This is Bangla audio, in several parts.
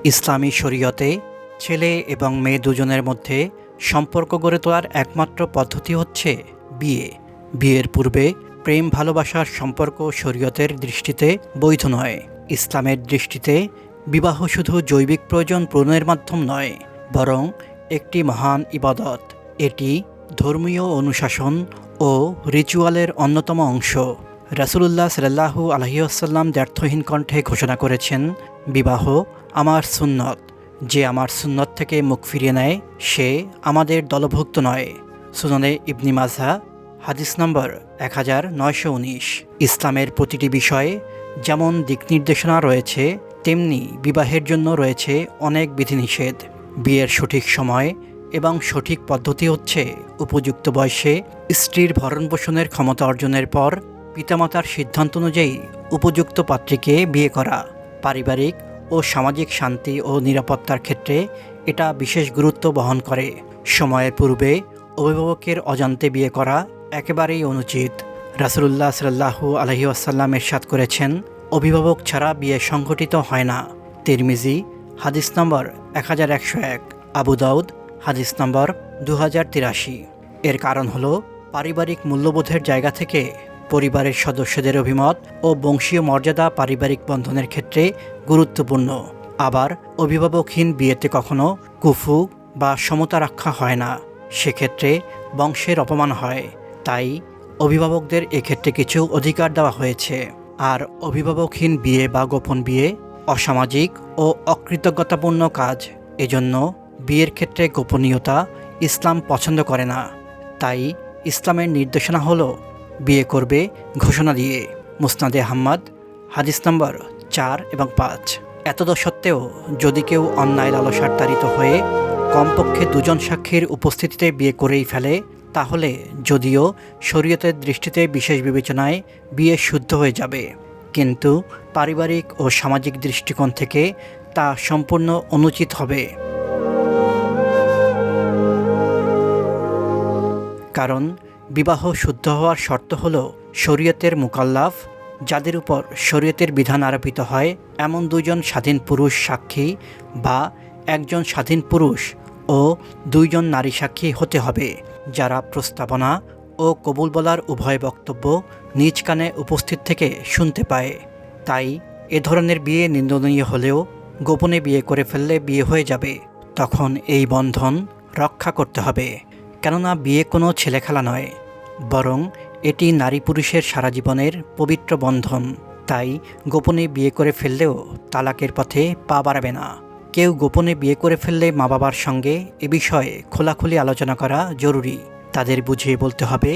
ইসলামী শরীয়তে ছেলে এবং মেয়ে দুজনের মধ্যে সম্পর্ক গড়ে তোলার একমাত্র পদ্ধতি হচ্ছে বিয়ে। বিয়ের পূর্বে প্রেম ভালোবাসার সম্পর্ক শরীয়তের দৃষ্টিতে বৈধ নয়। ইসলামের দৃষ্টিতে বিবাহ শুধু জৈবিক প্রয়োজন পূরণের মাধ্যম নয়, বরং একটি মহান ইবাদত। এটি ধর্মীয় অনুশাসন ও রিচুয়ালের অন্যতম অংশ। রাসূলুল্লাহ সাল্লাল্লাহু আলাইহি ওয়াসাল্লাম দ্ব্যর্থহীন কণ্ঠে ঘোষণা করেছেন, বিবাহ আমার সুন্নত। যে আমার সুন্নত থেকে মুখ ফিরিয়ে নেয় সে আমাদের দলভুক্ত নয়। সুনানে ইবনে মাজাহ হাদিস নম্বর 1919। ইসলামের প্রতিটি বিষয়ে যেমন দিক নির্দেশনা রয়েছে, তেমনি বিবাহের জন্য রয়েছে অনেক বিধিনিষেধ। বিয়ের সঠিক সময় এবং সঠিক পদ্ধতি হচ্ছে উপযুক্ত বয়সে স্ত্রীর ভরণপোষণের ক্ষমতা অর্জনের পর পিতামাতার সিদ্ধান্ত অনুযায়ী উপযুক্ত পাত্রীকে বিয়ে করা। পারিবারিক ও সামাজিক শান্তি ও নিরাপত্তার ক্ষেত্রে এটা বিশেষ গুরুত্ব বহন করে। সময়ের পূর্বে অভিভাবকের অজান্তে বিয়ে করা একেবারেই অনুচিত। রাসূলুল্লাহ সাল্লাল্লাহু আলাইহি ওয়াসাল্লাম ইরশাদ করেছেন, অভিভাবক ছাড়া বিয়ে সংঘটিত হয় না। তিরমিজি হাদিস নম্বর 1101, আবু দাউদ হাদিস নম্বর 2083। এর কারণ হলো পারিবারিক মূল্যবোধের জায়গা থেকে পরিবারের সদস্যদের অভিমত ও বংশীয় মর্যাদা পারিবারিক বন্ধনের ক্ষেত্রে গুরুত্বপূর্ণ। আবার অভিভাবকহীন বিয়েতে কখনো কুফু বা সমতা রক্ষা হয় না, সেক্ষেত্রে বংশের অপমান হয়। তাই অভিভাবকদের এক্ষেত্রে কিছু অধিকার দেওয়া হয়েছে। আর অভিভাবকহীন বিয়ে বা গোপন বিয়ে অসামাজিক ও অকৃতজ্ঞতাপূর্ণ কাজ। এজন্য বিয়ের ক্ষেত্রে গোপনীয়তা ইসলাম পছন্দ করে না। তাই ইসলামের নির্দেশনা হলো বিয়ে করবে ঘোষণা দিয়ে। মুসনাদে আহমদ হাদিস নম্বর 4 এবং 5। এতদসত্ত্বেও যদি কেউ অন্যায় লালসার তাড়িত হয়ে কমপক্ষে দুজন সাক্ষীর উপস্থিতিতে বিয়ে করেই ফেলে, তাহলে যদিও শরীয়তের দৃষ্টিতে বিশেষ বিবেচনায় বিয়ে শুদ্ধ হয়ে যাবে, কিন্তু পারিবারিক ও সামাজিক দৃষ্টিকোণ থেকে তা সম্পূর্ণ অনুচিত হবে। কারণ বিবাহ শুদ্ধ হওয়ার শর্ত হল শরীয়তের মুকাল্লাফ, যাদের উপর শরীয়তের বিধান আরোপিত হয় এমন দুজন স্বাধীন পুরুষ সাক্ষী বা একজন স্বাধীন পুরুষ ও 2 জন নারী সাক্ষী হতে হবে, যারা প্রস্তাবনা ও কবুল বলার উভয় বক্তব্য নিজ কানে উপস্থিত থেকে শুনতে পায়। তাই এ ধরনের বিয়ে নিন্দনীয় হলেও গোপনে বিয়ে করে ফেললে বিয়ে হয়ে যাবে। তখন এই বন্ধন রক্ষা করতে হবে, কেননা বিয়ে কোনো ছেলেখেলা নয়, বরং এটি নারী পুরুষের সারা জীবনের পবিত্র বন্ধন। তাই গোপনে বিয়ে করে ফেললেও তালাকের পথে পা বাড়াবে না। কেউ গোপনে বিয়ে করে ফেললে মা বাবার সঙ্গে এ বিষয়ে খোলাখুলি আলোচনা করা জরুরি। তাদের বুঝিয়ে বলতে হবে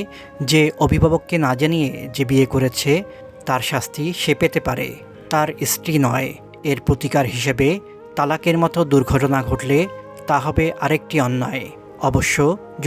যে অভিভাবককে না জানিয়ে যে বিয়ে করেছে তার শাস্তি সে পেতে পারে, তার স্ত্রী নয়। এর প্রতিকার হিসেবে তালাকের মতো দুর্ঘটনা ঘটলে তা হবে আরেকটি অন্যায়। অবশ্য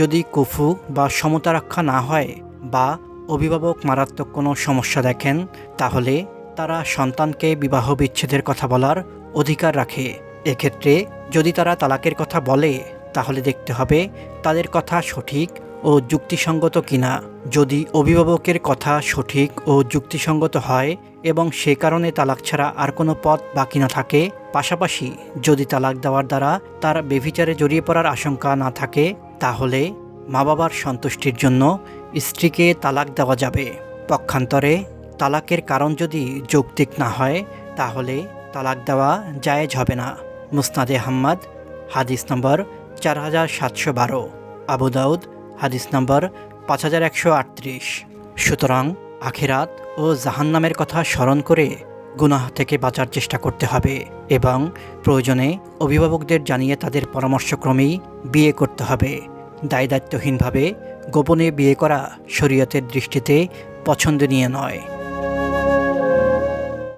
যদি কুফু বা সমতা রক্ষা না হয় বা অভিভাবক মারাত্মক কোনো সমস্যা দেখেন, তাহলে তারা সন্তানকে বিবাহ বিচ্ছেদের কথা বলার অধিকার রাখে। এক্ষেত্রে যদি তারা তালাকের কথা বলে, তাহলে দেখতে হবে তাদের কথা সঠিক ও যুক্তিসঙ্গত কিনা। যদি অভিভাবকের কথা সঠিক ও যুক্তিসঙ্গত হয় এবং সে কারণে তালাক ছাড়া আর কোনো পথ বাকি না থাকে, পাশাপাশি যদি তালাক দেওয়ার দ্বারা তার ব্যভিচারে জড়িয়ে পড়ার আশঙ্কা না থাকে, তাহলে মা বাবার সন্তুষ্টির জন্য স্ত্রীকে তালাক দেওয়া যাবে। পক্ষান্তরে তালাকের কারণ যদি যৌক্তিক না হয়, তাহলে তালাক দেওয়া জায়েজ হবে না। মুসনাদে আহমদ হাদিস নম্বর 4712, আবু দাউদ হাদিস নম্বর 5138। সুতরাং আখিরাত ও জাহান্নামের কথা স্মরণ করে গুনাহ থেকে বাঁচার চেষ্টা করতে হবে এবং প্রয়োজনে অভিভাবকদের জানিয়ে তাদের পরামর্শক্রমেই বিয়ে করতে হবে। দায়িত্বহীনভাবে গোপনে বিয়ে করা শরীয়তের দৃষ্টিতে পছন্দনীয় নয়।